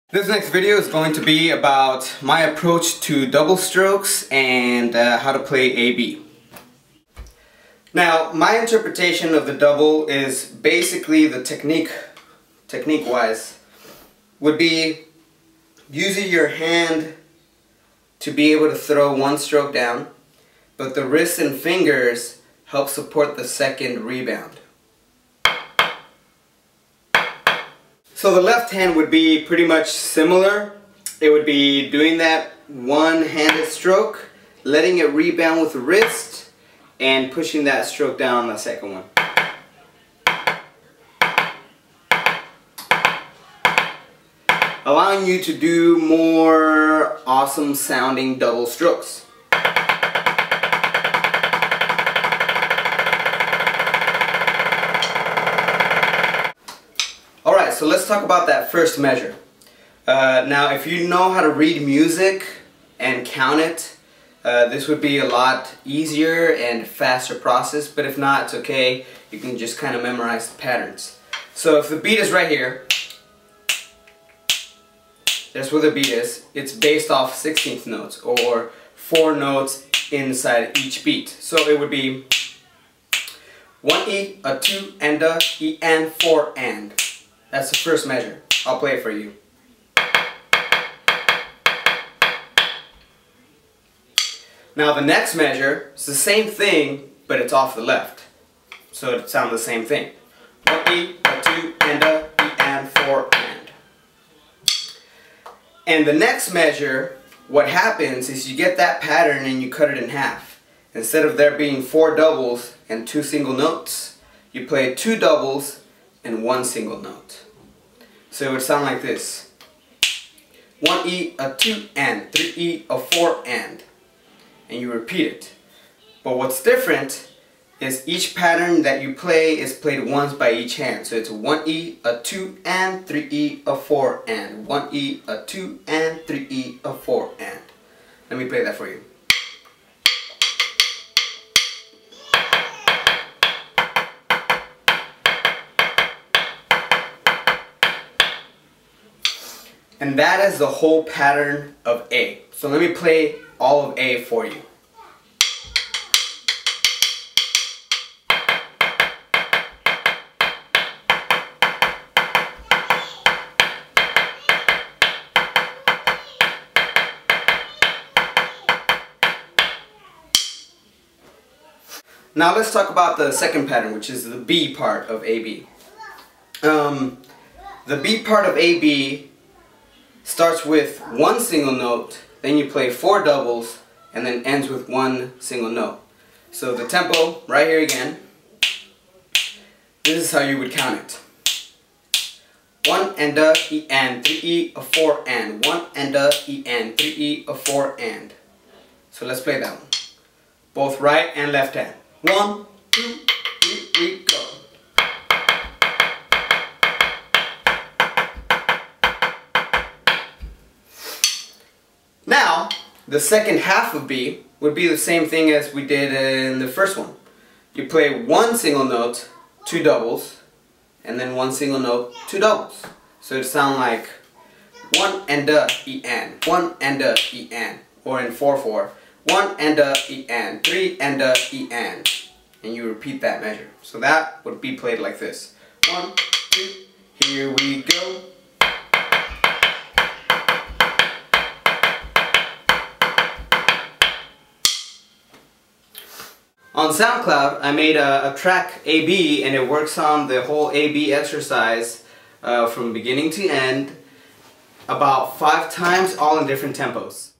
This next video is going to be about my approach to double strokes and how to play A-B. Now, my interpretation of the double is basically the technique-wise, would be using your hand to be able to throw one stroke down, but the wrists and fingers help support the second rebound. So the left hand would be pretty much similar. It would be doing that one-handed stroke, letting it rebound with the wrist, and pushing that stroke down on the second one. Allowing you to do more awesome sounding double strokes. Alright, so let's talk about that first measure. Now, if you know how to read music and count it, this would be a lot easier and faster process, but if not, it's okay. You can just kind of memorize the patterns. So if the beat is right here, that's where the beat is. It's based off 16th notes, or 4 notes inside each beat. So it would be 1 E, a 2 and a E and 4 and. That's the first measure. I'll play it for you. Now the next measure is the same thing, but it's off the left. So it sounds the same thing. 1 E, a 2 and a E and 4 and. And the next measure, what happens is you get that pattern and you cut it in half. Instead of there being 4 doubles and 2 single notes, you play 2 doubles and 1 single note. So it would sound like this. 1 E, a 2 and, 3 E, a 4 and you repeat it. But what's different is each pattern that you play is played once by each hand. So it's 1 E, a 2 and, 3 E, a 4 and, 1 E, a 2 and, 3 E, a 4 and. Let me play that for you. And that is the whole pattern of A. So let me play all of A for you. Now let's talk about the second pattern, which is the B part of A-B. The B part of A-B starts with 1 single note, then you play 4 doubles, and then ends with 1 single note. So the tempo, right here again, this is how you would count it. 1 and a E and, 3 E, a 4 and, 1 and a E and, 3 E, a 4 and. So let's play that one. Both right and left hand. 1, 2, 3, go. Now, the second half of B would be the same thing as we did in the first one. You play 1 single note, 2 doubles, and then 1 single note, 2 doubles. So it sounds like 1 and a E and, 1 and a E and, or in 4/4, 1 and a E and, 3 and a E and you repeat that measure. So that would be played like this. 1, 2, here we go. On SoundCloud, I made a track A-B, and it works on the whole A-B exercise from beginning to end about 5 times, all in different tempos.